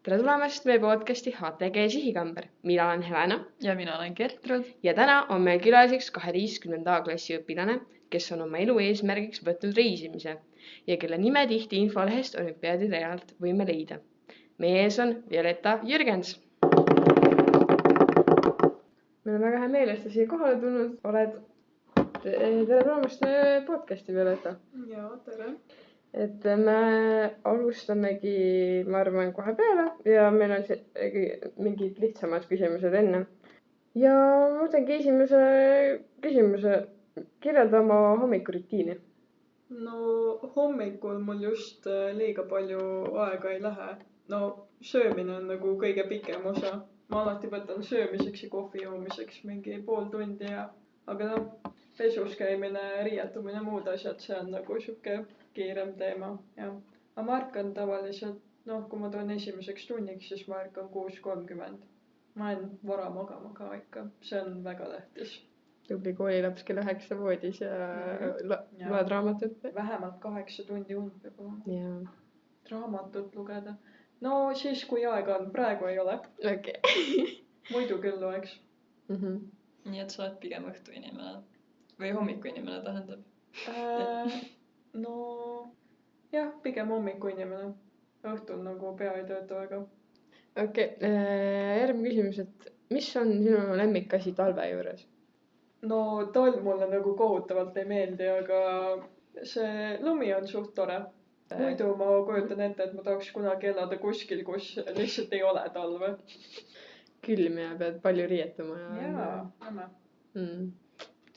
tere tulemast meie podcasti HTG Sihikamber. Mina olen Helena. Ja mina olen Gertrud. Ja täna on meil külaliseks 12. klassi õpilane, kes on oma elu eesmärgiks võtnud reisimise ja kelle nime tihti infolehest olümpiaadirealt võime leida. Meie ees on Violeta Jürgens. Meil on väga hea meel, et sa siia kohale tulnud oled. Tere tulemast podcasti, Violeta. Ja, tere. Et me alustamegi, ma arvan, kohe peale ja meil on mingid lihtsamad küsimused enne. Ja mõtlengi esimese küsimuse, kirjelda oma hommikurutiini. No hommikul mul just liiga palju aega ei lähe. No söömine on nagu kõige pikem osa. Ma alati võtan söömiseks ja kohvi joomiseks mingi pool tundi aga pesus käimine, riietumine, muud asjad, see on nagu siuke kiirem teema. Ja. Aga ma ärkan tavaliselt, kui ma toon esimeseks tunniks, siis ma ärkan 6:30. Ma olen vara magama ka ikka, see on väga tähtis. Tubli koolilaps kell 9 voodis ja loed raamatut. Vähemalt 8 tundi und peab olema. Ja. Raamatut lugeda. No siis kui aega on, praegu ei ole. Okay. Muidu küll loeks. Nii et sa oled pigem õhtu inimene või hommiku inimene tähendab? No jah, pigem hommiku inimene. Õhtul nagu pea ei tööta väga. Okay. Järgmine küsimus, et mis on sinu lemmikasi talve juures? No talv mulle nagu kohutavalt ei meeldi, aga see lumi on suht tore. Muidu ma kujutan ette, et ma tahaks kunagi elada kuskil, kus lihtsalt ei ole talve. Külm ja pead palju riietuma. Jaa, näme.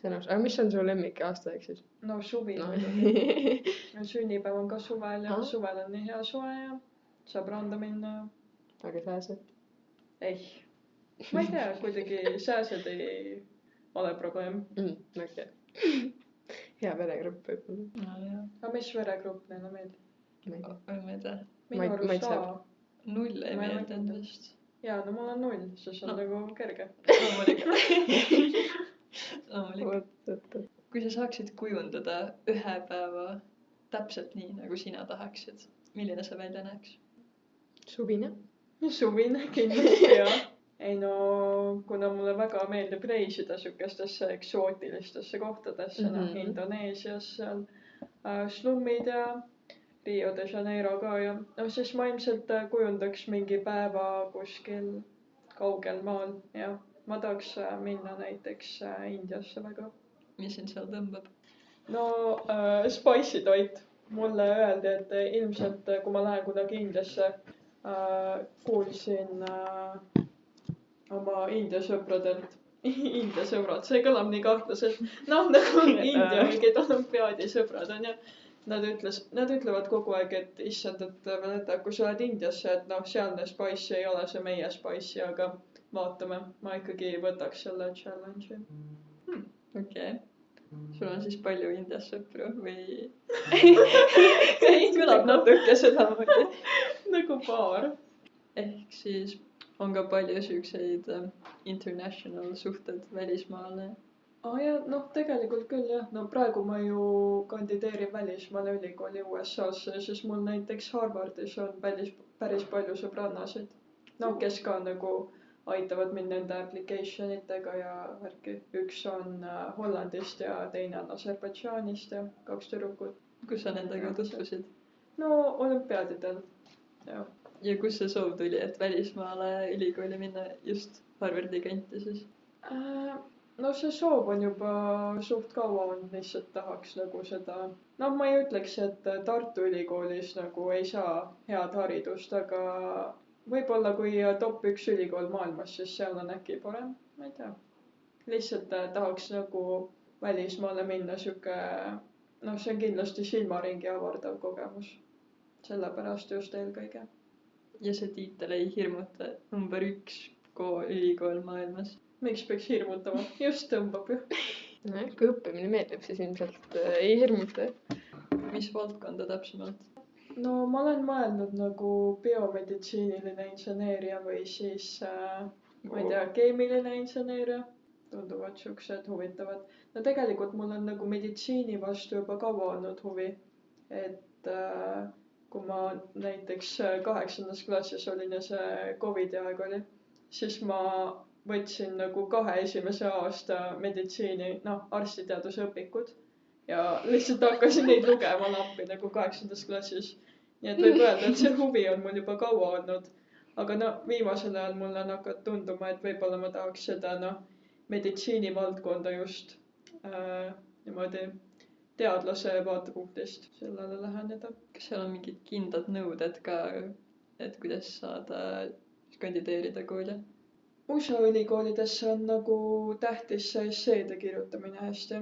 Aga mis on su lemmik aastaeg siis? No suvi. Sünnipäev on ka suvel ja suvel on nii hea soe ja saab randa minna. Aga sääsed? Ei. Ma ei tea, kuidagi sääsed ei ole probleem. Okay. Hea veregrupp võib-olla. Aga mis veregrupp neile meeldib? Ma ei tea. Minu arust A. 0 ei meeldi endast. Jaa, no mul on 0, siis on nagu kerge. Loomulikult. Kui sa saaksid kujundada ühe päeva täpselt nii, nagu sina tahaksid, milline see välja näeks? Suvine. Suvine kindlasti, jah. Ei no, kuna mulle väga meeldib reisida sükestesse eksootilistesse kohtadesse, Indoneesias seal slummid ja Rio de Janeiro ka ja siis ma ilmselt kujundaks mingi päeva kuskil kaugel maal ja ma tahaks minna näiteks Indiasse väga. Mis sind seal tõmbab? No spicy toit. Mulle öeldi, et ilmselt kui ma lähen kunagi Indiasse, kuulsin oma India sõpradelt. India sõbrad, see kõlab nii kahtlaselt. Nagu India mingid olümpiaadi sõbrad on ja nad ütlevad kogu aeg, et issand, et kui sa oled Indiasse, et sealne spice ei ole see meie spice, aga vaatame, ma ikkagi võtaks selle challenge'i. Okei. Sul on siis palju Indias sõpru või? Kõlab natuke seda mõte. Nagu paar. Ehk siis on ka palju siukseid international suhted välismaale. Ja tegelikult küll jah. No praegu ma ju kandideerin välismaale ülikooli USA-sse, siis mul näiteks Harvardis on päris palju sõbrannasid. Kes ka nagu aitavad mind nende applicationitega ja värki. Üks on Hollandist ja teine on Aserbaidžaanist ja 2 tüdrukut. Kus sa nendega tutvusid? No olümpiaadidel, jah. Ja kus see soov tuli, et välismaale ülikooli minna just Harvardi kanti siis? No see soov on juba suht kaua on, lihtsalt tahaks nagu seda. Ma ei ütleks, et Tartu ülikoolis nagu ei saa head haridust, aga võib-olla kui top 1 ülikool maailmas, siis seal on äkki parem, ma ei tea. Lihtsalt tahaks nagu välismaale minna siuke, see on kindlasti silmaringi avardav kogemus. Sellepärast just eelkõige. Ja see tiitel ei hirmuta number 1 ülikool maailmas? Miks peaks hirmutama? Just tõmbab ju. Kui õppimine meeldib, siis ilmselt ei hirmuta. Mis valdkonda täpsemalt? Ma olen mõelnud nagu biomeditsiiniline inseneeria või siis, ma ei tea, keemiline inseneeria. Tunduvad siuksed huvitavad. Tegelikult mul on nagu meditsiini vastu juba kaua olnud huvi. Et kui ma näiteks 8. klassis olin ja see Covidi aeg oli, siis ma võtsin nagu 2 esimese aasta meditsiini, arstiteaduse õpikud ja lihtsalt hakkasin neid lugema nappi nagu 8. klassis. Nii et võib öelda, et see huvi on mul juba kaua olnud. Aga viimasel ajal mulle on hakanud tunduma, et võib-olla ma tahaks seda meditsiinivaldkonda just niimoodi teadlase vaatepunktist sellele läheneda. Kas seal on mingid kindlad nõuded ka, et kuidas saada kandideerida kooli? USA ülikoolidesse on nagu tähtis see esseede kirjutamine hästi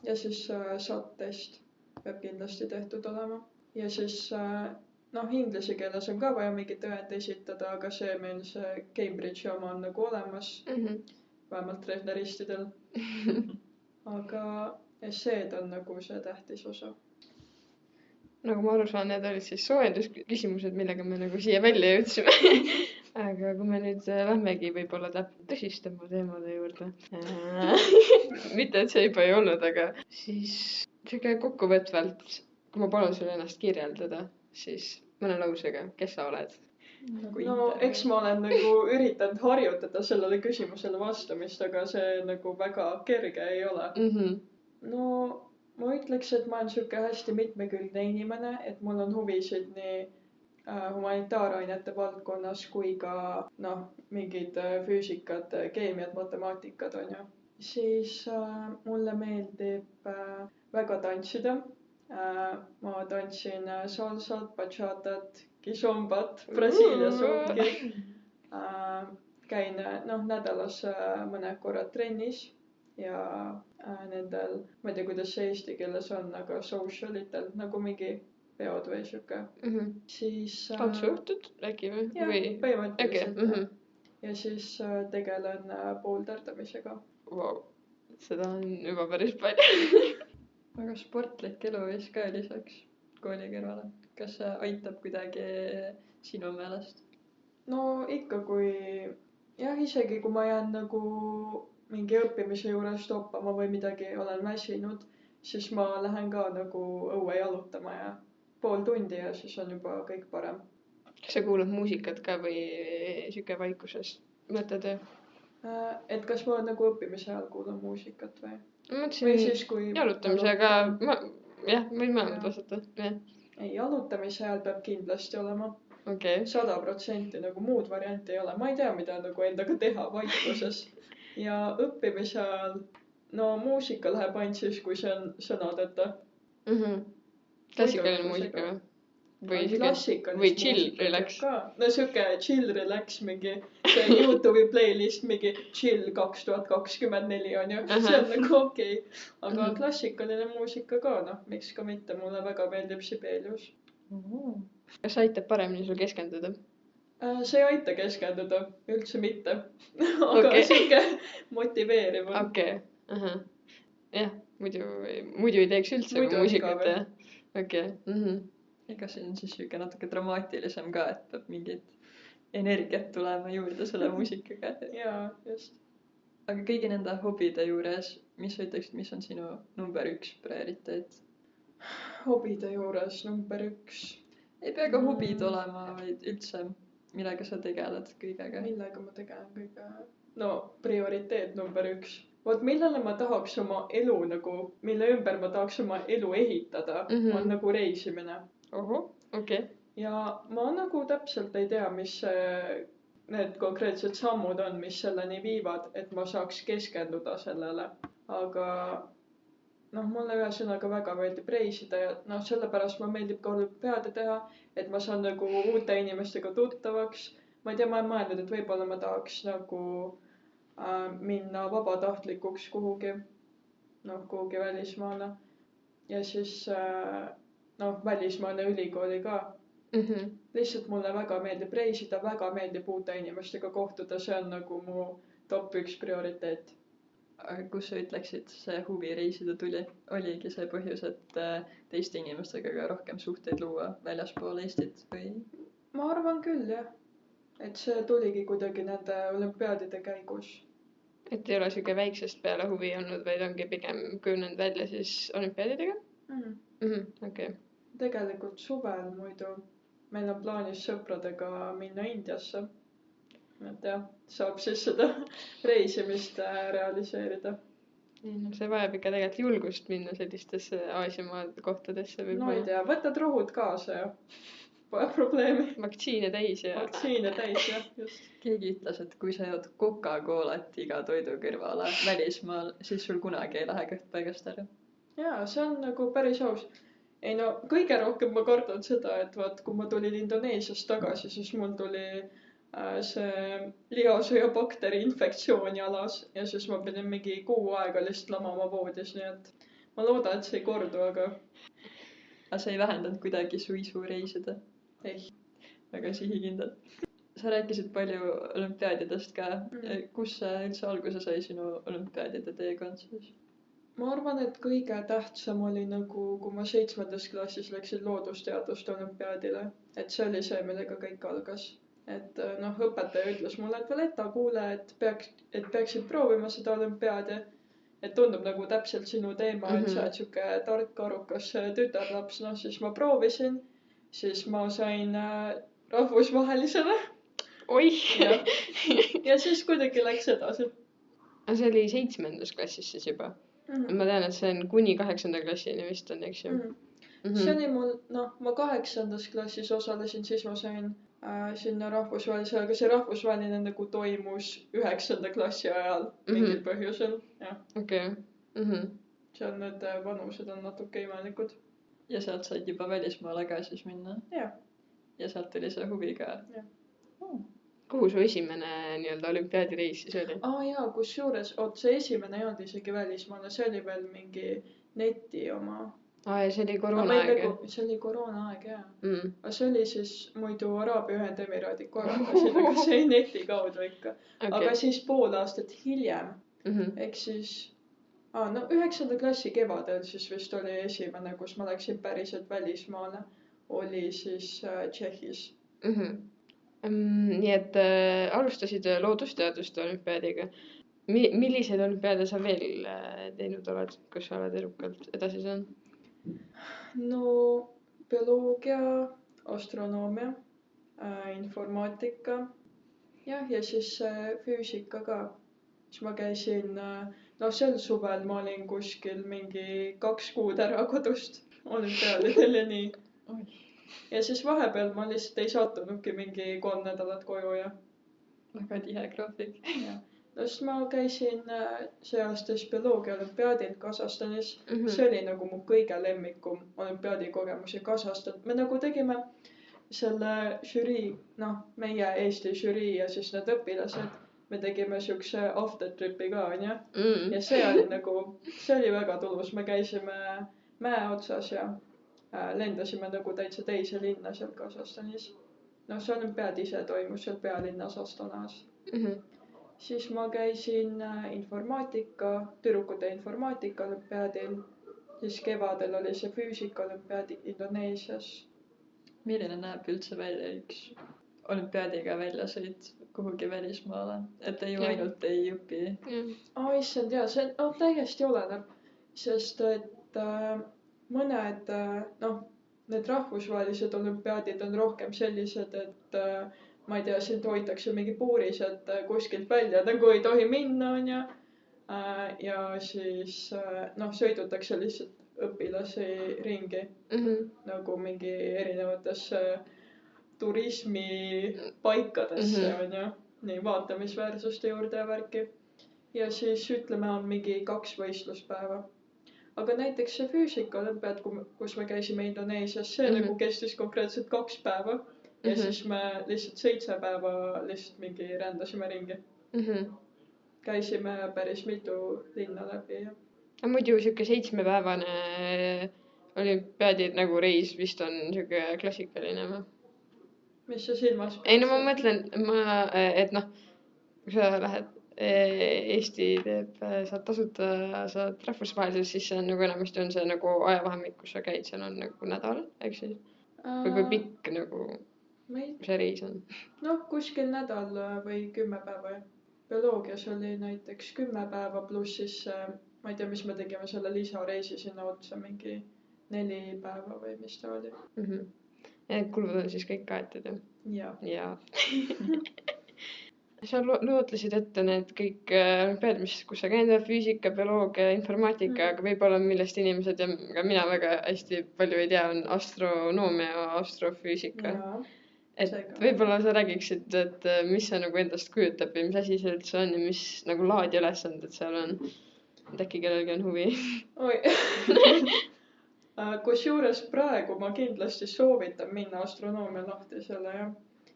ja siis SAT-test peab kindlasti tehtud olema. Ja siis inglise keeles on ka vaja mingit tõend esitada, aga see meil see Cambridge'i oma on nagu olemas, vähemalt treffneristidel. Aga esseed on nagu see tähtis osa. Nagu ma aru saan, need olid siis soojendusküsimused, millega me nagu siia välja jõudsime. Aga kui me nüüd lähmegi võib-olla tõsistama teemade juurde. Mitte, et see juba ei olnud, aga siis siuke kokkuvõtvalt, kui ma palun sulle ennast kirjeldada, siis mõne lausega, kes sa oled? Eks ma olen nagu üritanud harjutada sellele küsimusele vastamist, aga see nagu väga kerge ei ole. Ma ütleks, et ma olen siuke hästi mitmekülgne inimene, et mul on huvisid nii humanitaarainete valdkonnas kui ka mingid füüsikad, keemiad, matemaatikad on ju. Siis mulle meeldib väga tantsida. Ma tantsin salsat, bachatat, kizombat, Brasiilia suunki. Käin nädalas mõned korrad trennis ja nendel, ma ei tea, kuidas see eesti keeles on, aga socialitel nagu mingi peod või siuke. Siis tantsuõhtud äkki või? Jah, põhimõtteliselt. Ja siis tegelen pooldardamisega. Wow. Seda on juba päris palju. Aga sportlik elu vist ka lisaks kooli kõrvale. Kas see aitab kuidagi sinu meelest? No ikka isegi kui ma jään nagu mingi õppimise juures toppama või midagi olen väsinud, siis ma lähen ka nagu õue jalutama ja pool tundi ja siis on juba kõik parem. Kas sa kuulad muusikat ka või siuke vaikuses mõtled? Et kas ma nagu õppimise ajal kuulan muusikat või? Ma mõtlesin jalutamise, aga võin mõlemad vastata. Ei, jalutamise ajal peab kindlasti olema. 100% nagu muud varianti ei ole. Ma ei tea, mida nagu endaga teha vaikuses. Ja õppimise ajal, muusika läheb ainult siis, kui see on sõnadeta. Klassikaline muusika või? Või chill relax? No siuke chill relax, mingi see YouTube'i playlist, mingi chill 2024 on ju. See on nagu okei. Aga klassikaline muusika ka, miks ka mitte, mulle väga meeldib Sibelius. Kas aitab paremini sul keskenduda? See ei aita keskenduda, üldse mitte. Aga siuke motiveeriv. Okei. Jah, muidu ei teeks üldse muusikat. Okei. Ega see on siis siuke natuke dramaatilisem ka, et peab mingit energiat tulema juurde selle muusikaga. Jaa, just. Aga kõigi nende hobide juures, mis sa ütleksid, mis on sinu number 1 prioriteet? Hobide juures number 1? Ei pea ka hobid olema, vaid üldse, millega sa tegeled kõigega? Millega ma tegelen kõigega? Prioriteet number 1. Vot millele ma tahaks oma elu mille ümber ma tahaks oma elu ehitada, on nagu reisimine. Okei. Ja ma nagu täpselt ei tea, mis need konkreetsed sammud on, mis selleni viivad, et ma saaks keskenduda sellele. Aga mulle ühesõnaga väga meeldib reisida ja sellepärast ma meeldib ka olümpiaade teha, et ma saan nagu uute inimestega tuttavaks. Ma ei tea, ma olen mõelnud, et võib-olla ma tahaks nagu minna vabatahtlikuks kuhugi välismaale. Ja siis välismaale ülikooli ka. Lihtsalt mulle väga meeldib reisida, väga meeldib uute inimestega kohtuda, see on nagu mu top 1 prioriteet. Aga kus sa ütleksid, see huvi reisida tuli? Oligi see põhjus, et teiste inimestega ka rohkem suhteid luua väljaspool Eestit või? Ma arvan küll, jah. Et see tuligi kuidagi nende olümpiaadide käigus. Et ei ole siuke väiksest peale huvi olnud, vaid ongi pigem kujunenud välja siis olümpiaadidega? Okei. Tegelikult suvel muidu meil on plaanis sõpradega minna Indiasse. Et jah, saab siis seda reisimist realiseerida. See vajab ikka tegelikult julgust minna sellistesse Aasiamaa kohtadesse. No ei tea, võtad rohud kaasa ja pole probleemi. Vaktsiine täis ja... Vaktsiine täis, jah, just. Keegi ütles, et kui sa jood Coca-Colat iga toidu kõrvale välismaal, siis sul kunagi ei lähe kõht paigast ära. Jaa, see on nagu päris aus. Ei no, kõige rohkem ma kardan seda, et vaat, kui ma tulin Indoneesiast tagasi, siis mul tuli see lihasõjabakteri infektsioon jalas ja siis ma pidin mingi kuu aega lihtsalt lamama voodis, nii et ma loodan, et see ei kordu, aga... Aga sa ei vähendanud kuidagi su isu reisida? Ei. Väga sihikindel. Sa rääkisid palju olümpiaadidest ka. Kus see üldse alguse sai sinu olümpiaadide teekond siis? Ma arvan, et kõige tähtsam oli nagu, kui ma 7. klassis läksin loodusteaduste olümpiaadile. Et see oli see, millega kõik algas. Et noh, õpetaja ütles mulle, et Valeta, kuule, et peaksid proovima seda olümpiaadi. Et tundub nagu täpselt sinu teema, et sa oled siuke tark, arukas tütarlaps. No siis ma proovisin, siis ma sain rahvusvahelisele. Oih! Ja siis kuidagi läks edasi. Aga see oli 7. klassis siis juba. Ma tean, et see on kuni 8. klassini vist on, eks ju. See oli mul, noh, ma 8. klassis osalesin, siis ma sain sinna rahvusvahelise, aga see rahvusvaheline nagu toimus 9. klassi ajal mingil põhjusel. Okei. Seal need vanused on natuke imelikud. Ja sealt said juba välismaale ka siis minna? Jah. Ja sealt oli see huvi ka? Jah. Kuhu su esimene nii-öelda olümpiaadireis siis oli? Jaa, kus juures, see esimene ei olnud isegi välismaale, see oli veel mingi neti oma. Ja see oli koroona aeg. See oli koroona aeg, jah. Aga see oli siis muidu Araabia Ühendemiraadid korraldasid, aga see ei neti kaudu ikka. Aga siis pool aastat hiljem, ehk siis, 9. klassi kevadel siis vist oli esimene, kus ma läksin päriselt välismaale, oli siis Tšehhis. Nii et alustasid loodusteaduste olümpiaadiga. Milliseid olümpiaade sa veel teinud oled, kus sa oled edukalt edasi saanud? No bioloogia, astronoomia, informaatika ja siis füüsika ka. Siis ma käisin, sel suvel ma olin kuskil mingi 2 kuud ära kodust olümpiaadidel ja nii. Ja siis vahepeal ma lihtsalt ei sattunudki mingi 3 nädalat koju ja... Väga tihe graafik. Siis ma käisin see aasta bioloogia olümpiaadil Kasahstanis. See oli nagu mu kõige lemmikum olümpiaadi kogemus ja Kasahstan. Me nagu tegime selle žürii, meie Eesti žürii ja siis need õpilased. Me tegime siukse aftertripi ka, on ja? Ja see oli väga tulus. Me käisime mäe otsas ja lendasime nagu täitsa teise linna seal Kasahstanis. See olümpiaad ise toimus seal pealinnas Astanas. Siis ma käisin tüdrukute informaatika olümpiaadil. Siis kevadel oli see füüsika olümpiaadi Indoneesias. Milline näeb üldse välja üks olümpiaadiga väljasõit kuhugi välismaale? Et ei ju ainult ei õpi. Issand, jaa, see on täiesti oleneb. Sest et mõned, need rahvusvahelised olümpiaadid on rohkem sellised, et ma ei tea, sind hoitakse mingi puuris, et kuskilt välja nagu ei tohi minna, on ja. Ja siis, sõidutakse lihtsalt õpilasi ringi. Nagu mingi erinevates turismipaikadesse, on ja. Nii vaatamisväärsuste juurde ja värki. Ja siis ütleme, on mingi 2 võistluspäeva. Aga näiteks see füüsika olümpiaad, kus me käisime Indoneesias, see nagu kestis konkreetselt 2 päeva. Ja siis me lihtsalt 7 päeva lihtsalt mingi rändasime ringi. Käisime päris mitu linna läbi. Ja muidu siuke 7-päevane olümpiaadi nagu reis vist on siuke klassikaline. Mis sa silmas? Ei, ma mõtlen, et kui sa lähed Eesti teeb, saad tasuta, saad rahvusvaheliselt, siis see on nagu enamasti on see nagu ajavahemik, kus sa käid, seal on nagu nädal, eks siis? Või kui pikk nagu see reis on? Kuskil nädal või 10 päeva. Bioloogias oli näiteks 10 päeva pluss siis, ma ei tea, mis me tegime selle lisareisi sinna otsa, mingi 4 päeva või mis ta oli. Ja need kulud on siis kõik kaetud, ja ja sa lootlesid ette need kõik olümpiaad, kus sa käinud, füüsika, bioloogia, informaatika, aga võib-olla millest inimesed ja ka mina väga hästi palju ei tea, on astronoomia ja astrofüüsika. Et seega. võib-olla sa räägiksid, et mis see nagu endast kujutab ja mis asi see üldse on ja mis nagu laad ja ülesanded seal on. Et äkki kellelgi on huvi. oi kusjuures praegu ma kindlasti soovitan minna astronoomia lahtisele, jah.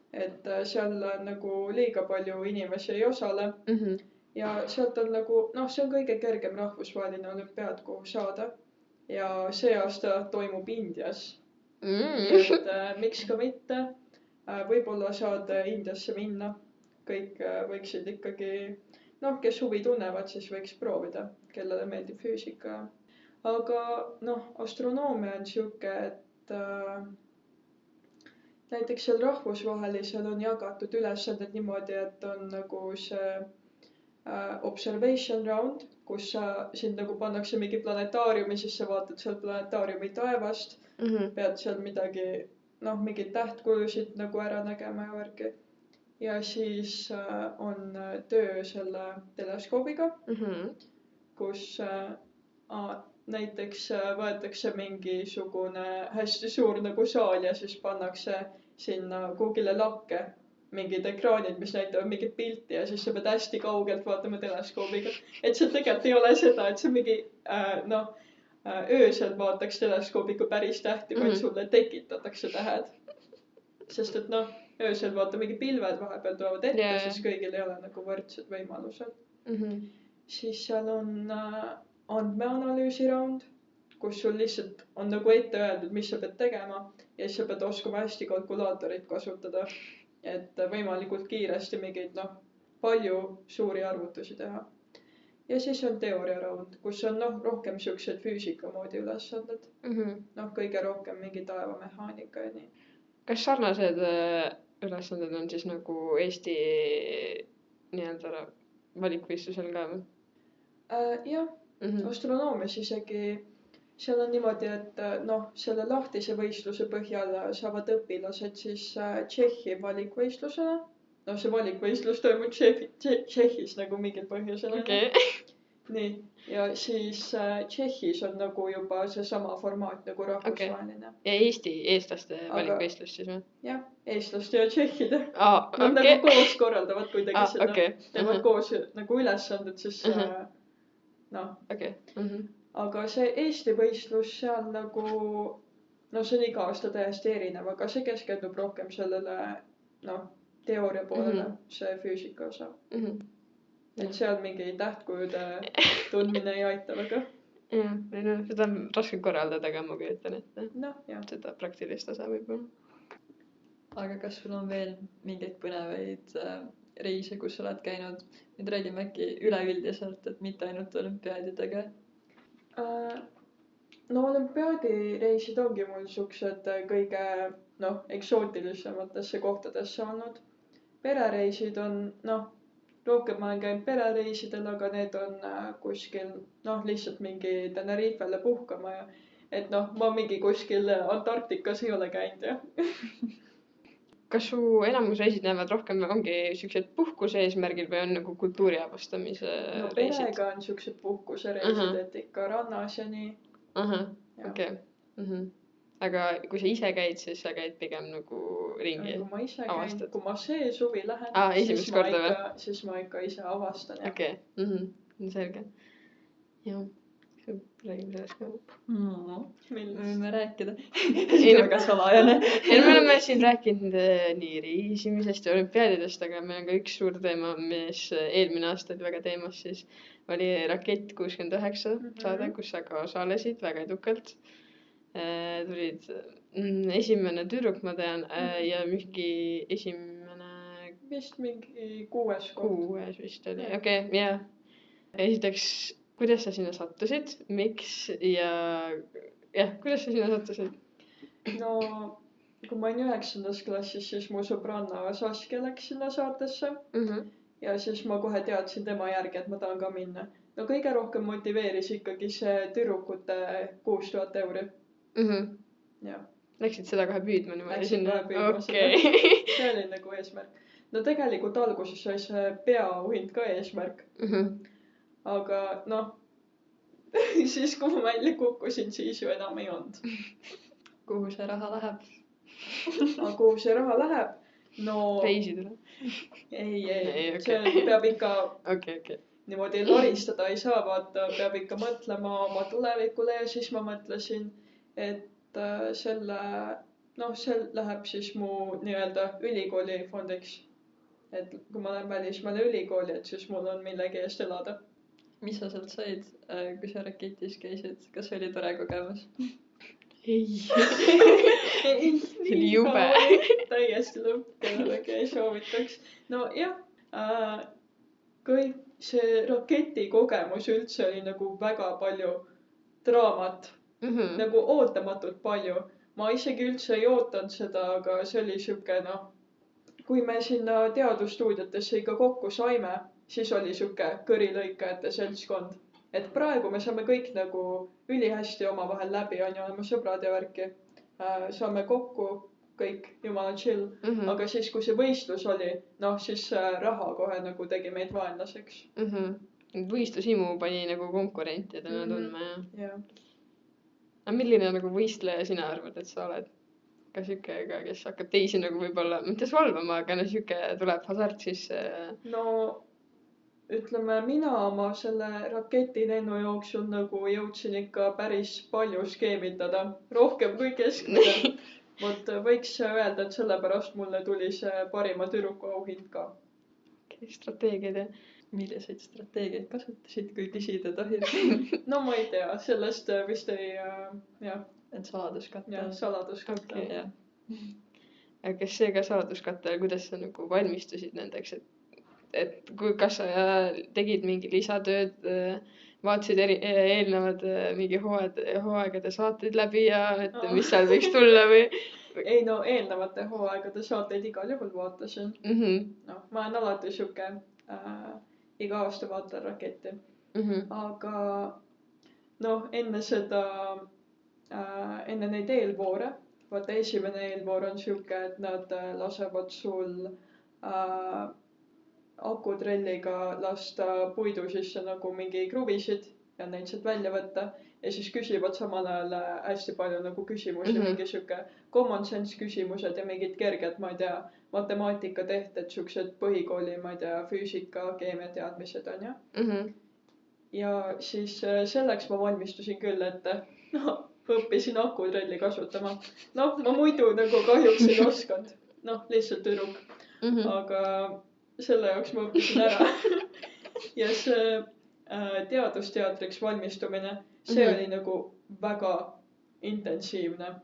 Et seal nagu liiga palju inimesi ei osale ja sealt on nagu, noh, see on kõige kergem rahvusvaheline olümpiaad, kuhu saada. Ja see aasta toimub Indias. Nii et miks ka mitte. Võib-olla saad Indiasse minna. Kõik võiksid ikkagi, noh, kes huvi tunnevad, siis võiks proovida, kellele meeldib füüsika. Aga noh, astronoomia on siuke, et näiteks seal rahvusvahelisel on jagatud ülesanded niimoodi, et on nagu see observation round, kus sind nagu pannakse mingi planetaariumi, siis sa vaatad seal planetaariumi taevast, pead seal midagi, noh, mingeid tähtkujusid nagu ära nägema ja värki. Ja siis on töö selle teleskoobiga, kus näiteks võetakse mingisugune hästi suur nagu saal ja siis pannakse sinna kuhugile lakke mingid ekraanid, mis näitavad mingit pilti ja siis sa pead hästi kaugelt vaatama teleskoobiga. Et see tegelikult ei ole seda, et see mingi, noh, öösel vaataks teleskoobiga päris tähti, vaid sulle tekitatakse tähed. Sest et noh, öösel vaata mingi pilved vahepeal tulevad ette, siis kõigil ei ole nagu võrdsed võimalused. Siis seal on andmeanalüüsi raund, kus sul lihtsalt on nagu ette öeldud, mis sa pead tegema ja siis sa pead oskama hästi kalkulaatorit kasutada, et võimalikult kiiresti mingeid, noh, palju suuri arvutusi teha. Ja siis on teooria raund, kus on noh, rohkem siuksed füüsika moodi ülesanded. Noh, kõige rohkem mingi taevamehaanika ja nii. Kas sarnased ülesanded on siis nagu Eesti nii-öelda valikvõistlusel ka või? Jah. Astronoomias isegi seal on niimoodi, et noh, selle lahtise võistluse põhjal saavad õpilased siis Tšehhi valikvõistlusele. No see valikvõistlus toimub Tšehhis nagu mingil põhjusel. Nii, ja siis Tšehhis on nagu juba seesama formaat nagu rahvusvaheline. Ja eestlaste valikvõistlus siis või? Jah, eestlaste ja tšehhide. Nad nagu koos korraldavad kuidagi seda. Teevad koos nagu ülesanded, siis noh. Aga see Eesti võistlus seal nagu, no see on iga aasta täiesti erinev, aga see keskendub rohkem sellele, noh, teooria poolele, see füüsika osa. Et seal mingi tähtkujude tundmine ei aita väga. Jah, no seda on raske korraldada, aga ma kujutan ette. Noh, jah. Seda praktilist osa võib-olla. Aga kas sul on veel mingeid põnevaid reise, kus sa oled käinud? Nüüd räägime äkki üleüldiselt, et mitte ainult olümpiaadidega. No olümpiaadireisid ongi mul siuksed kõige, noh, eksootilisematesse kohtadesse olnud. Perereisid on, noh, rohkem ma olen käinud perereisidel, aga need on kuskil, noh, lihtsalt mingi Tenerifele puhkama ja et noh, ma mingi kuskil Antarktikas ei ole käinud, jah. Kas su enamus reisid näevad rohkem ongi siuksed puhkuse eesmärgil või on nagu kultuuri avastamise reisid? No perega on siuksed puhkuse reisid, et ikka rannas ja nii. Okei. Aga kui sa ise käid, siis sa käid pigem nagu ringi kui ma ise avastad? käin, kui ma see suvi lähen, siis ma ikka ise avastan. Okei, selge. Jah. Räägime sellest ka. Me võime rääkida. See on väga salajane. Me oleme siin rääkinud nii reisimisest ja olümpiaadidest, aga meil on ka üks suur teema, mis eelmine aasta oli väga teemas, siis oli Rakett 69 saade, kus sa ka osalesid väga edukalt. Tulid esimene tüdruk, ma tean, ja mingi esimene... Vist mingi 6. koht. 6 vist oli, okei, jah. Esiteks... Kuidas sa sinna sattusid? Miks? Ja kuidas sa sinna sattusid? No, kui ma olin 9. klassis, siis mu sõbranna Saskia läks sinna saatesse. Ja siis ma kohe teadsin tema järgi, et ma tahan ka minna. No kõige rohkem motiveeris ikkagi see tüdrukute 6000 euri. Ja. Läksid seda kohe püüdma niimoodi Läksin sinna? kohe püüdma Okei. see oli nagu eesmärk. No tegelikult alguses oli see peauhind ka eesmärk, aga noh, siis kui ma välja kukkusin, siis ju enam ei olnud. Kuhu see raha läheb? Aga kuhu see raha läheb? No Reisidele? ei, Ei, see okei. peab ikka Okei. niimoodi laristada ei saa, vaata, peab ikka mõtlema oma tulevikule ja siis ma mõtlesin, et see läheb siis mu nii-öelda ülikooli fondiks. Et kui ma lähen välismaale ülikooli, et siis mul on millegi eest elada. Mis sa sealt said, kui sa raketis käisid? Kas oli tore kogemus? Ei. See oli jube. Täiesti lõpp, kellelegi ei soovitaks. No jah, kõik see raketi kogemus üldse oli nagu väga palju draamat, nagu ootamatult palju. Ma isegi üldse ei ootanud seda, aga see oli siuke kui me sinna teadusstuudiotesse ikka kokku saime, siis oli siuke kõrilõikajate seltskond. Et praegu me saame kõik nagu ülihästi omavahel läbi, on ju, oleme sõbrad ja värki. Saame kokku kõik jumala chill, aga siis kui see võistlus oli, siis raha kohe nagu tegi meid vaenlaseks. Võistlushimu pani nagu konkurentidena tundma, jah. Jah. Aga milline nagu võistleja sina arvad, et sa oled? Ka siuke, kes hakkab teisi nagu võib-olla, mitte solvama, aga siuke tuleb hasart sisse. No ütleme, mina oma selle raketilennu jooksul nagu jõudsin ikka päris palju skeemitada, rohkem kui keskmine. Vot võiks öelda, et sellepärast mulle tuli see parima tüdruku auhind ka. Strateegiad, jah. Milliseid strateegiaid kasutasid, kui küsida tohib? No ma ei tea, sellest vist ei, jah. Et saladuskatte. Jah, saladuskatte. Okay. Aga kas see ka saladuskatte, kuidas sa nagu valmistusid nendeks, et kas sa tegid mingi lisatööd, vaatasid eelnevad mingi hooaegade saateid läbi ja et mis seal võiks tulla või? Ei no eelnevate hooaegade saateid igal juhul vaatasin. No, ma olen alati siuke iga aasta vaatan raketti. Aga enne seda, enne neid eelvoore, vaata esimene eelvoor on siuke, et nad lasevad sul akutrelliga lasta puidu sisse nagu mingi kruvisid ja neid sealt välja võtta ja siis küsivad samal ajal hästi palju nagu küsimusi, mingi siuke common sense küsimused ja mingid kerged, ma ei tea, matemaatika tehted, siuksed põhikooli, ma ei tea, füüsika, keemia teadmised on ju. Ja siis selleks ma valmistusin küll, et õppisin akutrelli kasutama. Ma muidu nagu kahjuks ei oskanud, lihtsalt tüdruk, aga selle jaoks ma õppisin ära. Ja see teadusteatriks valmistumine, see oli nagu väga intensiivne.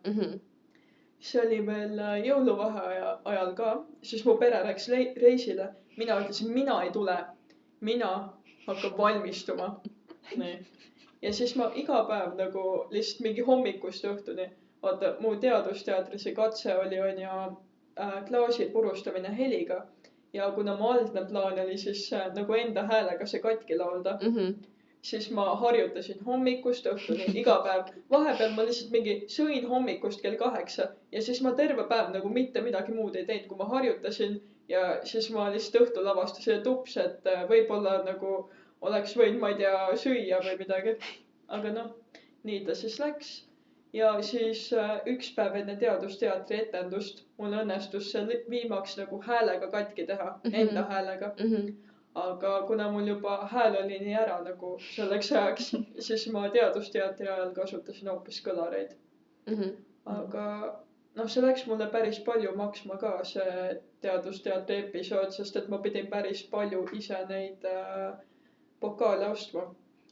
See oli veel jõuluvaheaja ajal ka, siis mu pere läks reisile. Mina ütlesin, mina ei tule, mina hakkab valmistuma. Nii. Ja siis ma iga päev nagu lihtsalt mingi hommikust õhtuni, vaata mu teadusteatri see katse oli on ju klaasi purustamine heliga. Ja kuna mu algne plaan oli siis nagu enda häälega see katki laulda, siis ma harjutasin hommikust õhtuni iga päev. Vahepeal ma lihtsalt mingi sõin hommikust kell 8 ja siis ma terve päev nagu mitte midagi muud ei teinud, kui ma harjutasin ja siis ma lihtsalt õhtul avastasin tups, et võib-olla nagu oleks võinud, ma ei tea, süüa või midagi. Aga nii ta siis läks. Ja siis üks päev enne teadusteatri etendust mul õnnestus see viimaks nagu häälega katki teha, enda häälega. Aga kuna mul juba hääl oli nii ära nagu selleks ajaks, siis ma teadusteatri ajal kasutasin hoopis kõlareid. Aga see läks mulle päris palju maksma ka see teadusteatri episood, sest et ma pidin päris palju ise neid pokaale ostma,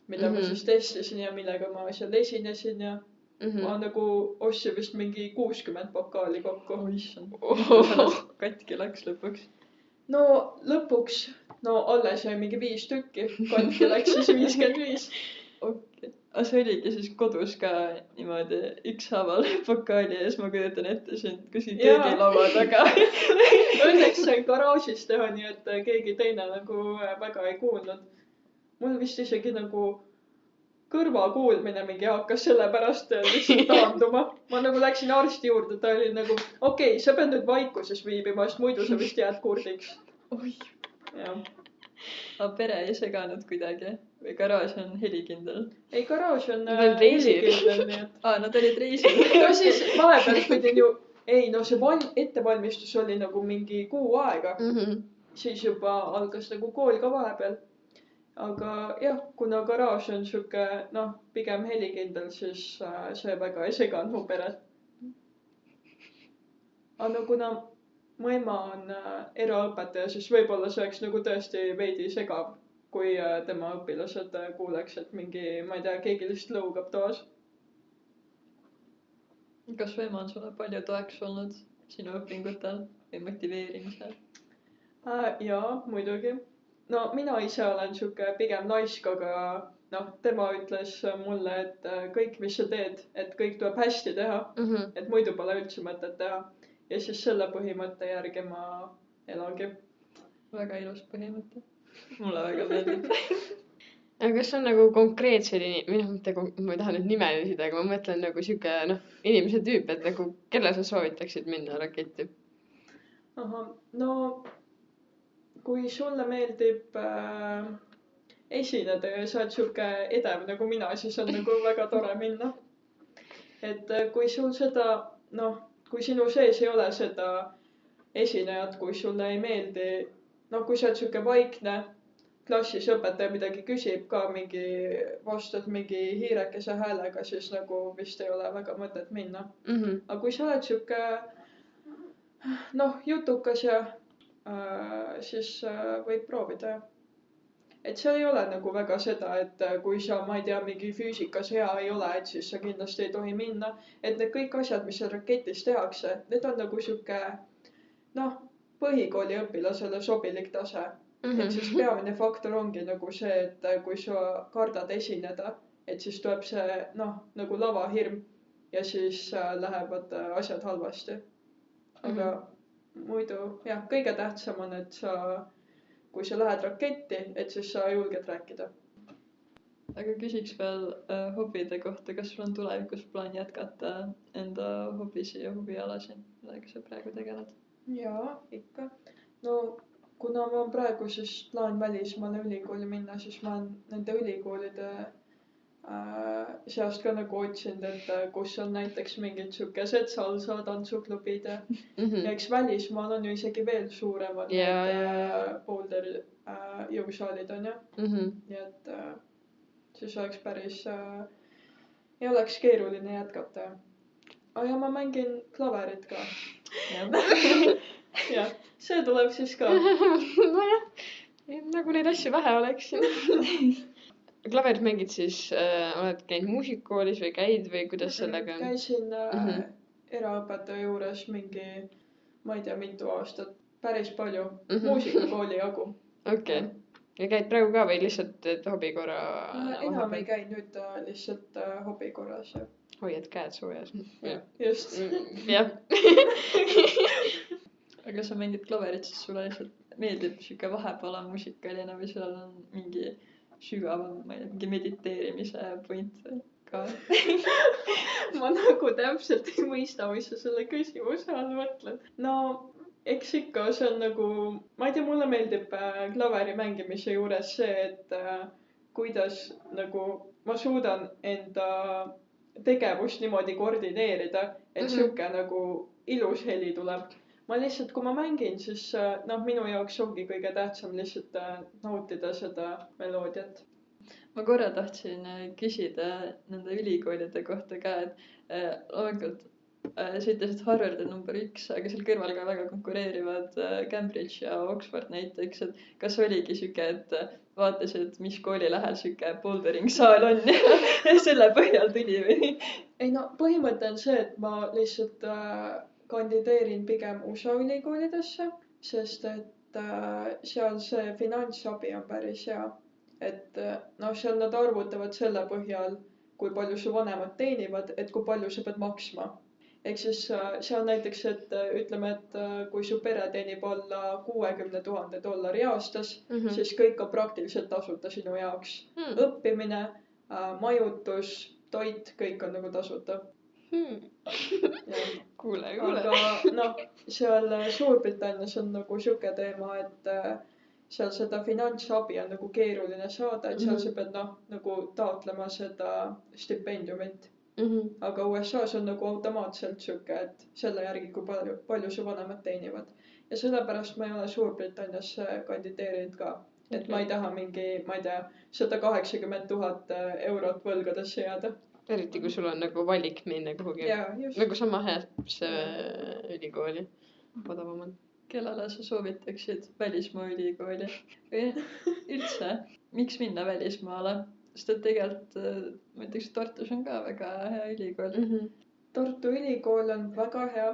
mida ma siis testisin ja millega ma seal esinesin ja ma nagu ostsin vist mingi 60 pokaali kokku. Katki läks lõpuks. No lõpuks, alles jäi mingi 5 tükki, katki läks siis 55. Okay. Aga see oligi siis kodus ka niimoodi ükshaaval pokaali ees, ma kujutan ette sind kuskil köögilaua taga. Õnneks sai garaažis teha nii, et keegi teine nagu väga ei kuulnud. Mul vist isegi nagu kõrvakuulmine mingi hakkas sellepärast lihtsalt taanduma. Ma nagu läksin arsti juurde, ta oli nagu okei, sa pead nüüd vaikuses viibima, sest muidu sa vist jääd kurdiks. Oi. Jah. Aga pere ei seganud kuidagi või garaaž on helikindel? Ei, garaaž on Nad olid reisil. helikindel, nii et Nad olid reisil. no siis vahepeal pidin ju, ei no see ettevalmistus oli nagu mingi kuu aega, siis juba algas nagu kool ka vahepeal. Aga jah, kuna garaaž on siuke, noh, pigem helikindel, siis see väga ei seganud mu peret. Aga no kuna mu ema on eraõpetaja, siis võib-olla see oleks nagu tõesti veidi segav, kui tema õpilased kuuleks, et mingi, ma ei tea, keegi lihtsalt lõugab toas. Kas su ema on sulle palju toeks olnud sinu õpingutel või motiveerimisel? Jaa, muidugi. No mina ise olen siuke pigem naisk, aga noh, tema ütles mulle, et kõik, mis sa teed, et kõik tuleb hästi teha, et muidu pole üldse mõtet teha. Ja siis selle põhimõtte järgi ma elangi. Väga ilus põhimõte. Mulle väga meeldib. Aga kas on nagu konkreetsed ma ei taha nüüd nime küsida, aga ma mõtlen nagu siuke, noh, inimese tüüp, et nagu kelle sa soovitaksid minna raketti? No kui sulle meeldib esineda ja sa oled siuke edev nagu mina, siis on nagu väga tore minna. Et kui sul seda, noh, kui sinu sees ei ole seda esinejat, kui sulle ei meeldi, noh, kui sa oled siuke vaikne, klassis õpetaja midagi küsib ka mingi vastad mingi hiirekese häälega, siis nagu vist ei ole väga mõtet minna. Aga kui sa oled siuke, noh, jutukas ja siis võib proovida. Et seal ei ole nagu väga seda, et kui sa, ma ei tea, mingi füüsikas hea ei ole, et siis sa kindlasti ei tohi minna. Et need kõik asjad, mis seal raketis tehakse, need on nagu siuke, noh, põhikooli õpilasele sobilik tase. Et siis peamine faktor ongi nagu see, et kui sa kardad esineda, et siis tuleb see, noh, nagu lavahirm ja siis lähevad asjad halvasti. Aga muidu, jah, kõige tähtsam on, et kui sa lähed raketti, et siis sa julged rääkida. Aga küsiks veel hobide kohta, kas sul on tulevikus plaan jätkata enda hobisi ja huvialasi, millega sa praegu tegeled? Jaa, ikka. No kuna ma praegu siis plaan välismaale ülikooli minna, siis ma olen nende ülikoolide seast ka nagu otsinud, et kus on näiteks mingid siukesed salsa tantsuklubid ja eks välismaal on ju isegi veel suuremad Boulder jõusaalid on ju. Nii et siis oleks päris ei oleks keeruline jätkata. Ja ma mängin klaverit ka. Jah, see tuleb siis ka. Nojah, nagu neid asju vähe oleks. Klaverit mängid siis, oled käinud muusikakoolis või käid või kuidas sellega on? Käisin eraõpetaja juures mingi, ma ei tea, mitu aastat, päris palju, muusikakooli jagu. Okei. Ja käid praegu ka või lihtsalt hobi korra? Enam ei käi nüüd lihtsalt hobi korras. Hoiad käed soojas. Just. Jah. Aga sa mängid klaverit, siis sulle lihtsalt meeldib siuke vahepeal muusikaline või seal on mingi sügavam, ma ei tea, mingi mediteerimise point ka. Ma nagu täpselt ei mõista, mis sa selle küsimuse all mõtled. No, eks ikka see on nagu, ma ei tea, mulle meeldib klaveri mängimise juures see, et kuidas nagu ma suudan enda tegevust niimoodi koordineerida, et siuke nagu ilus heli tuleb. Ma lihtsalt, kui ma mängin, siis minu jaoks ongi kõige tähtsam lihtsalt nautida seda meloodiat. Ma korra tahtsin küsida nende ülikoolide kohta ka, et loomulikult sa ütlesid Harvard on number 1, aga seal kõrval ka väga konkureerivad Cambridge ja Oxford näiteks, et kas oligi siuke, et vaatasid, mis kooli lähel siuke bouldering saal on ja selle põhjal tuli või? Ei no, põhimõte on see, et ma lihtsalt kandideerin pigem USA ülikoolidesse, sest et seal see finantsabi on päris hea. Et seal nad arvutavad selle põhjal, kui palju su vanemad teenivad, et kui palju sa pead maksma. Ehk siis seal näiteks, et ütleme, et kui su pere teenib alla $60,000 aastas, siis kõik on praktiliselt tasuta sinu jaoks. Õppimine, majutus, toit, kõik on nagu tasuta . kuule . aga noh , seal Suurbritannias on nagu sihuke teema , et seal seda finantsabi on nagu keeruline saada , et seal sa pead nagu taotlema seda stipendiumit . aga USA-s on nagu automaatselt sihuke , et selle järgi , kui palju su vanemad teenivad . ja sellepärast ma ei ole Suurbritanniasse kandideerinud ka . et ma ei taha mingi , ma ei tea , 180 000 eurot võlgadesse jääda . eriti kui sul on nagu valik minna kuhugi . jaa , just . nagu sama heasse ülikooli , odavamalt . kellele sa soovitaksid välismaa ülikooli või üldse , miks minna välismaale ? sest et tegelikult ma ütleks , et Tartus on ka väga hea ülikool . Tartu Ülikool on väga hea .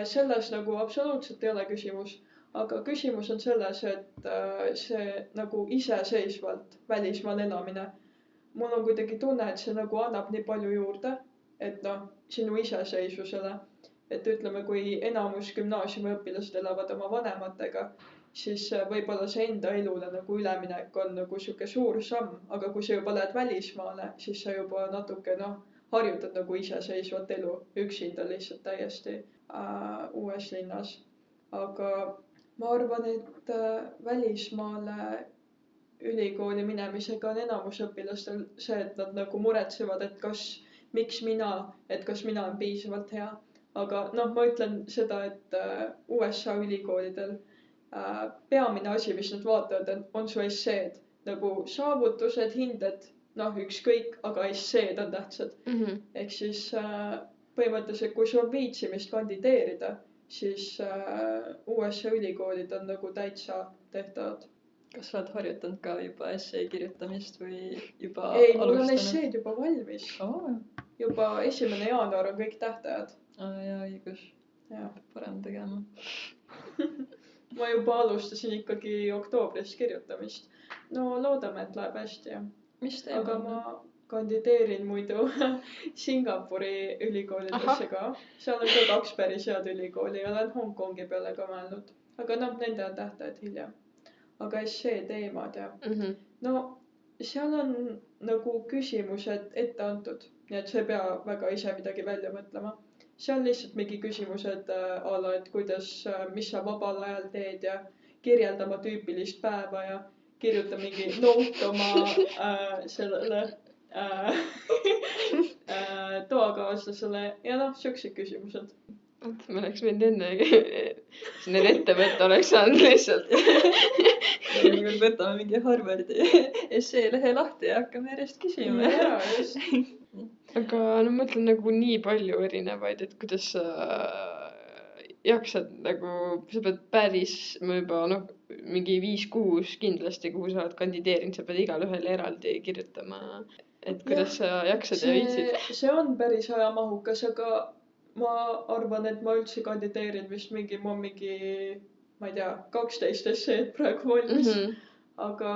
selles nagu absoluutselt ei ole küsimus . aga küsimus on selles , et see nagu iseseisvalt välismaal elamine . mul on kuidagi tunne , et see nagu annab nii palju juurde , et noh , sinu iseseisvusele . et ütleme , kui enamus gümnaasiumiõpilased elavad oma vanematega , siis võib-olla see enda elule nagu üleminek on nagu sihuke suur samm , aga kui sa juba lähed välismaale , siis sa juba natuke harjutad nagu iseseisvat elu üksinda lihtsalt täiesti uues linnas . aga ma arvan , et välismaale ülikooli minemisega on enamus õpilastel see , et nad nagu muretsevad , et miks mina , et kas mina olen piisavalt hea . aga noh , ma ütlen seda , et USA ülikoolidel peamine asi , mis nad vaatavad , on su esseed . nagu saavutused , hinded , ükskõik , aga esseed on tähtsad . ehk siis põhimõtteliselt , kui sul on viitsimist kandideerida , siis USA ülikoolid on nagu täitsa tehtavad . kas sa oled harjutanud ka juba essee kirjutamist või juba ei , mul on esseed juba valmis . oh. ? juba 1. jaanuar on kõik tähtajad . jaa , õigus . parem tegema . ma juba alustasin ikkagi oktoobris kirjutamist . no loodame , et läheb hästi jah . mis teema aga ma kandideerin muidu Singapuri ülikoolidesse ka . seal on ka 2 päris head ülikooli ja olen Hongkongi peale ka mõelnud . aga nende on tähtajad hiljem . aga essee teemad ja no seal on nagu küsimused ette antud , nii et sa ei pea väga ise midagi välja mõtlema . see on lihtsalt mingi küsimused a la , et kuidas , mis sa vabal ajal teed ja kirjelda oma tüüpilist päeva ja kirjuta mingi noot oma sellele toakaaslasele ja siuksed küsimused . ma oleks võinud enne need ette võtta , oleks saanud lihtsalt . nüüd võtame mingi Harvardi essee lehe lahti ja hakkame järjest küsima . jaa , just . aga no ma mõtlen nagu nii palju erinevaid , et kuidas sa jaksad nagu , sa pead päris , ma juba mingi 5-6 kindlasti , kuhu sa oled kandideerinud , sa pead igale ühele eraldi kirjutama . et kuidas sa jaksad ja viitsid ? see on päris ajamahukas , aga ma arvan , et ma üldse kandideerin vist mingi , ma ei tea , 12 esseed praegu valmis . aga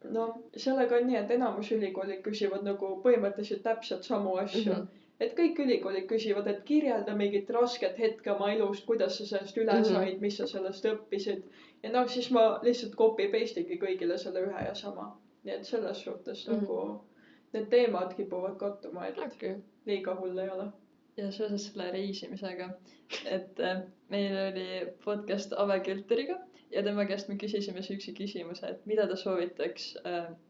noh , sellega on nii , et enamus ülikoolid küsivad nagu põhimõtteliselt täpselt samu asju . et kõik ülikoolid küsivad , et kirjelda mingit rasket hetke oma elust , kuidas sa sellest üle said , mis sa sellest õppisid . ja siis ma lihtsalt copy paste igi kõigile selle ühe ja sama . nii et selles suhtes nagu need teemad kipuvad kattuma , et liiga hull ei ole . ja seoses selle reisimisega , et meil oli podcast Ave Külteriga ja tema käest me küsisime siukse küsimuse , et mida ta soovitaks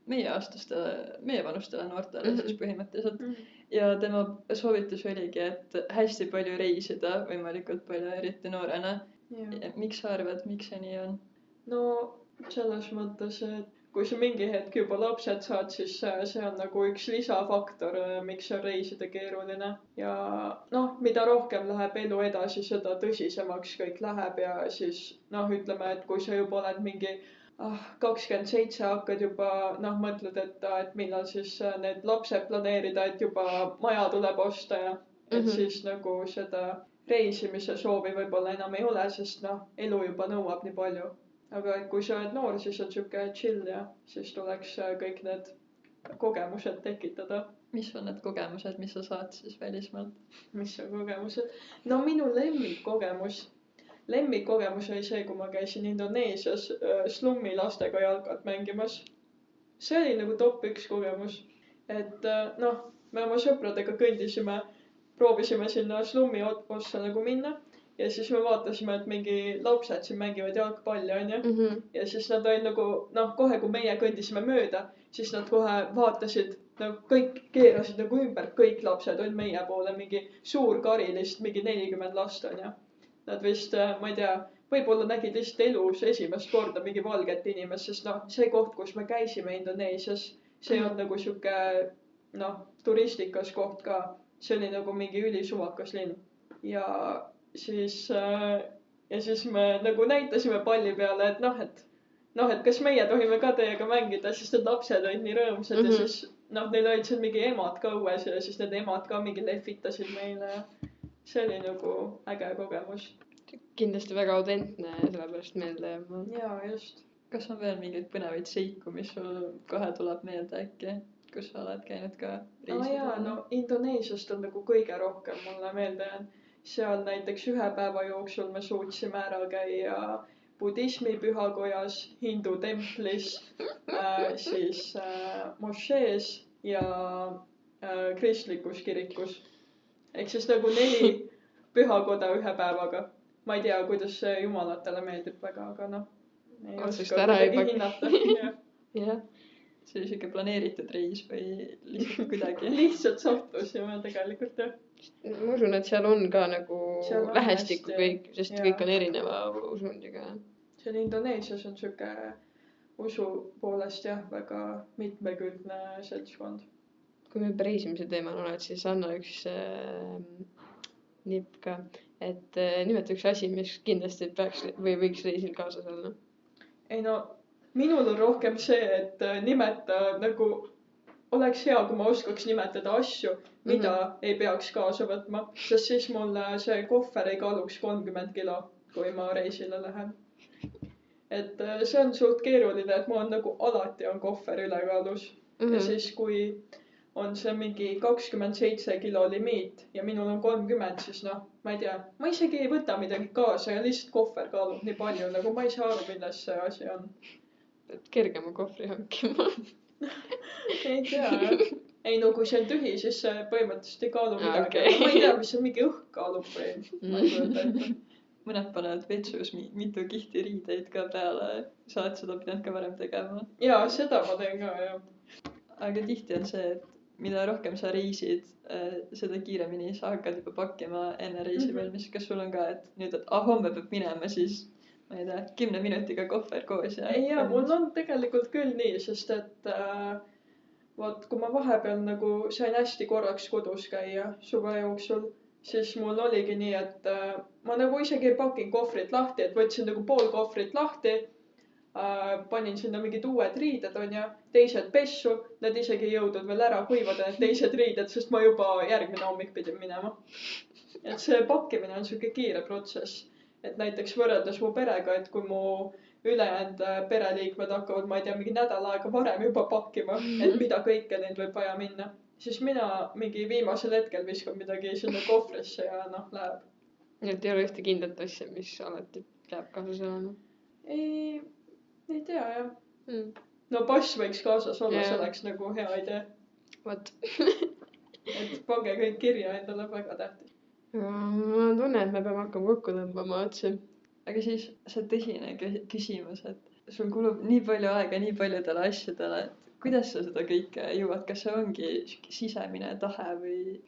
meie vanustele noortele siis põhimõtteliselt . ja tema soovitus oligi , et hästi palju reisida , võimalikult palju , eriti noorena . miks sa arvad , miks see nii on ? no selles mõttes , et kui sa mingi hetk juba lapsed saad , siis see on nagu üks lisafaktor , miks on reisida keeruline . ja mida rohkem läheb elu edasi , seda tõsisemaks kõik läheb ja siis ütleme , et kui sa juba oled mingi 27 hakkad juba mõtled , et millal siis need lapsed planeerida , et juba maja tuleb osta ja et siis nagu seda reisimise soovi võib-olla enam ei ole , sest elu juba nõuab nii palju . aga et kui sa oled noor , siis on siuke chill ja siis tuleks kõik need kogemused tekitada . mis on need kogemused , mis sa saad siis välismaalt ? mis on kogemused ? no minu lemmikkogemus oli see , kui ma käisin Indoneesias slummi lastega jalkat mängimas . see oli nagu top 1 kogemus . et noh, me oma sõpradega kõndisime, proovisime sinna slummi ossa nagu minna ja siis me vaatasime, et mingi lapsed siin mängivad jalgpalli, onju. Ja siis nad olid nagu, noh, kohe kui meie kõndisime mööda, siis nad kohe vaatasid, nagu kõik keerasid nagu ümber, kõik lapsed olid meie poole, mingi suur kari lihtsalt, mingi 40 last onju. Nad vist, ma ei tea, võib-olla nägid lihtsalt elus esimest korda mingi valget inimest, sest noh, see koht, kus me käisime Indoneesias, see on nagu sihuke, noh, turistikas koht ka. See oli nagu mingi ülisuvakas linn. Ja siis me nagu näitasime palli peale, et noh, et kas meie tohime ka teiega mängida, sest need lapsed olid nii rõõmsad ja siis noh, neil olid seal mingi emad ka õues ja siis need emad ka mingi lehvitasid meile. See oli nagu äge kogemus. Kindlasti väga autentne ja sellepärast meelde jääma. Jaa, just. Kas on veel mingeid põnevaid seiku, mis sul kohe tuleb meelde äkki, kus sa oled käinud ka reisil? Jaa, no Indoneesiast on nagu kõige rohkem mulle meelde jäänud. Seal näiteks 1 päeva jooksul me suutsime ära käia budismi pühakojas, hindu templis, siis mošees ja kristlikus kirikus. Ehk siis nagu 4 pühakoda 1 päevaga. Ma ei tea, kuidas see jumalatele meeldib väga, aga noh. Otsust ära ei pakki. Jah. See oli siuke planeeritud reis või lihtsalt kuidagi? Lihtsalt sattus ja ma tegelikult jah. Ma usun, et seal on ka nagu Seal on lähestikku hästi, kõik, sest jaa. kõik on erineva usundiga. Seal Indoneesias on siuke usu poolest jah, väga mitmekülgne seltskond. Kui me reisimise teemal oled, siis anna üks nipp ka, et nimeta üks asi, mis kindlasti peaks või võiks reisil kaasas olla. Ei no, minul on rohkem see, et nimeta nagu oleks hea, kui ma oskaks nimetada asju, mida ei peaks kaasa võtma, sest siis mul see kohver ei kaaluks 30 kilo, kui ma reisile lähen. Et see on suht keeruline, et mul on nagu alati on kohver ülekaalus. Ja siis, kui on see mingi 27 kilo limiit ja minul on 30, siis noh, ma ei tea, ma isegi ei võta midagi kaasa ja lihtsalt kohver kaalub nii palju, nagu ma ei saa aru, milles see asi on. Et kergema kohvri hankima. Ei tea, jah. Ei no kui see on tühi, siis see põhimõtteliselt ei kaalu midagi. Okay. Ma ei tea, mis see mingi õhk kaalub või ma ei kujuta ette. Mõned panevad vetsus mitu kihti riideid ka peale. Sa oled seda pidanud ka varem tegema. Jaa, seda ma teen ka, jah. Aga tihti on see, et mida rohkem sa reisid, seda kiiremini sa hakkad juba pakkima enne reisi valmis. Kas sul on ka, et nüüd, et homme peab minema, siis ma ei tea, 10 minutiga kohver koos ja... Ei jaa, mul on tegelikult küll nii, sest et vaat, kui ma vahepeal nagu sain hästi korraks kodus käia suve jooksul, siis mul oligi nii, et ma nagu isegi ei pakin kohvrit lahti, et võtsin nagu pool kohvrit lahti, panin sinna mingid uued riided on ja teised pessu, need isegi ei jõudnud veel ära kuivada, need teised riided, sest ma juba järgmine hommik pidin minema. Et see pakkimine on siuke kiire protsess, et näiteks võrreldes mu perega, et kui mu ülejäänud pereliikmed hakkavad, ma ei tea, mingi nädal aega varem juba pakkima, et mida kõike neil võib vaja minna, siis mina mingi viimasel hetkel viskan midagi sinna kohvrisse ja noh, läheb. Et ei ole ühte kindlat asja, mis alati peab kaasas olema? Ei tea, jah. No pass võiks kaasas olla, see oleks nagu hea idee. What? Et pange kõik kirja, endale väga tähtis. Ma tunnen, et me peame hakkama kokku tõmbama otsi. Aga siis see tõsine küsimus, et sul kulub nii palju aega nii paljudele asjadele, et kuidas sa seda kõike jõuad, kas see ongi sisemine tahe või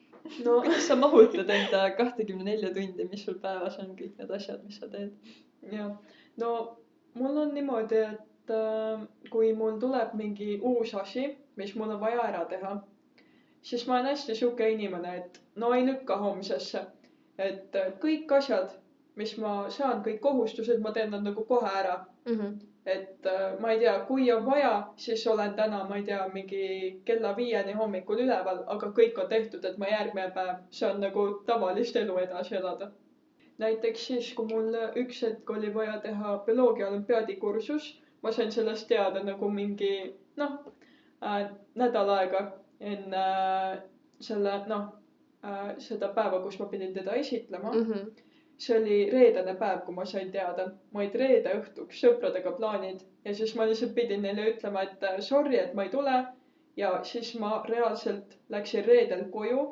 no kuidas sa mahutad enda 24 tundi, mis sul päevas on kõik need asjad, mis sa teed? Ja, no mul on niimoodi, et kui mul tuleb mingi uus asi, mis mul on vaja ära teha, siis ma olen hästi siuke inimene, et no ei lükka homsesse, et kõik asjad, mis ma saan, kõik kohustused, ma teen nad nagu kohe ära. Et ma ei tea, kui on vaja, siis olen täna, ma ei tea, mingi kella 5 hommikul üleval, aga kõik on tehtud, et ma järgmine päev saan nagu tavalist elu edasi elada. Näiteks siis, kui mul üks hetk oli vaja teha bioloogia olümpiaadi kursus, ma sain sellest teada nagu mingi, noh, nädal aega enne selle, noh, seda päeva, kus ma pidin teda esitlema. See oli reedene päev, kui ma sain teada. Ma olid reede õhtuks sõpradega plaanid ja siis ma lihtsalt pidin neile ütlema, et sorry, et ma ei tule ja siis ma reaalselt läksin reedel koju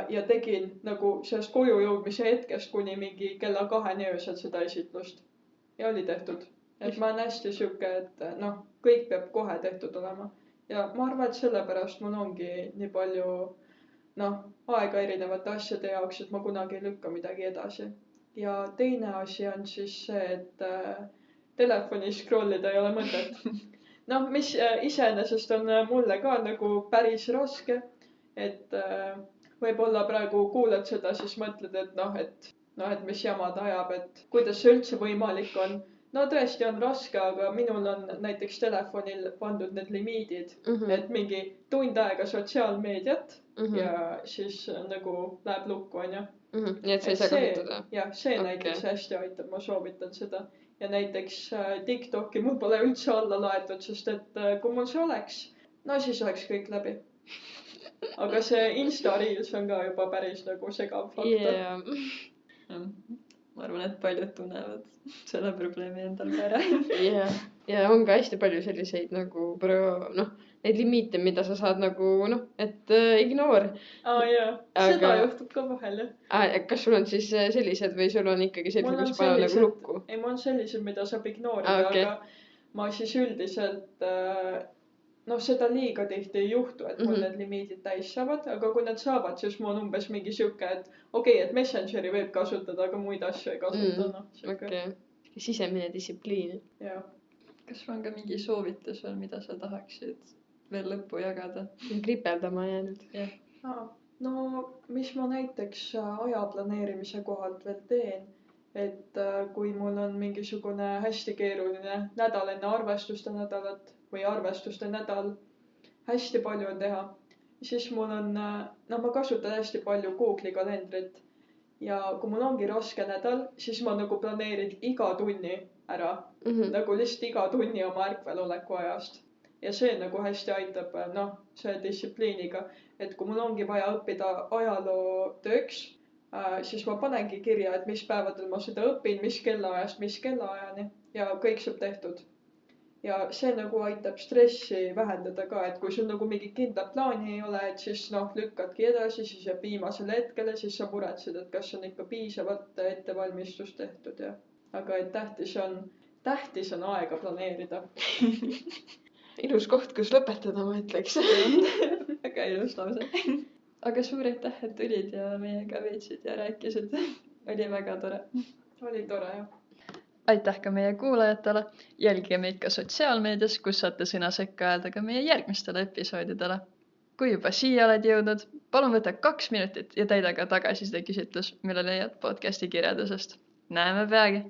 ja tegin nagu sellest koju jõudmise hetkest kuni mingi kella 2 öösel seda esitlust. Ja oli tehtud. Et ma olen hästi siuke, et noh, kõik peab kohe tehtud olema. Ja ma arvan, et sellepärast mul ongi nii palju aega erinevate asjade jaoks, et ma kunagi ei lükka midagi edasi. Ja teine asi on siis see, et telefonis scrollida ei ole mõtet. Noh, mis iseenesest on mulle ka nagu päris raske, et võib-olla praegu kuulad seda, siis mõtled, et mis jama ta ajab, et kuidas see üldse võimalik on. No tõesti on raske, aga minul on näiteks telefonil pandud need limiidid, et mingi tund aega sotsiaalmeediat ja siis nagu läheb lukku, on ju. Nii et sa ei saa kasutada? Jah, see näiteks hästi aitab, ma soovitan seda. Ja näiteks TikToki mul pole üldse alla laetud, sest et kui mul see oleks, no siis oleks kõik läbi. Aga see Insta Reels on ka juba päris nagu segav faktor. Ma arvan, et paljud tunnevad selle probleemi endal ka ära. Ja on ka hästi palju selliseid nagu neid limiite, mida sa saad nagu et ignore. Seda juhtub ka vahel, jah. Kas sul on siis sellised või sul on ikkagi sellised, mis panevad nagu lukku? Ei, mul on sellised, mida saab ignoorida, aga ma siis üldiselt seda liiga tihti ei juhtu, et mul need limiidid täis saavad, aga kui nad saavad, siis mul on umbes mingi siuke, et et Messengeri võib kasutada, aga muid asju ei kasuta. Sisemine distsipliin. Kas sul on ka mingi soovitus veel, mida sa tahaksid veel lõppu jagada? Kripeldama jäänud. No, mis ma näiteks aja planeerimise kohalt veel teen, et kui mul on mingisugune hästi keeruline nädal enne arvestuste nädalat või arvestuste nädal, hästi palju on teha, siis mul on, ma kasutan hästi palju Google'i kalendrit ja kui mul ongi raske nädal, siis ma nagu planeerin iga tunni ära, nagu lihtsalt iga tunni oma ärkveloleku ajast. Ja see nagu hästi aitab, see distsipliiniga, et kui mul ongi vaja õppida ajaloo tööks, siis ma panengi kirja, et mis päevadel ma seda õpin, mis kellaajast, mis kellaajani ja kõik saab tehtud. Ja see nagu aitab stressi vähendada ka, et kui sul nagu mingi kindlat plaani ei ole, et siis lükkadki edasi, siis jääb viimasele hetkele, siis sa muretsed, et kas on ikka piisavalt ettevalmistust tehtud ja. Aga et tähtis on aega planeerida. Ilus koht, kus lõpetada, ma ütleks. Väga ilus lause. Aga suur aitäh, et tulid ja meiega veetsid ja rääkisid. Oli väga tore. Oli tore, jah. Aitäh ka meie kuulajatele. Jälgige meid ka sotsiaalmeedias, kus saate sõna sekka öelda ka meie järgmistele episoodidele. Kui juba siia oled jõudnud, palun võta 2 minutit ja täida ka tagasiside küsitlus, mille leiad podcasti kirjeldusest. Näeme peagi!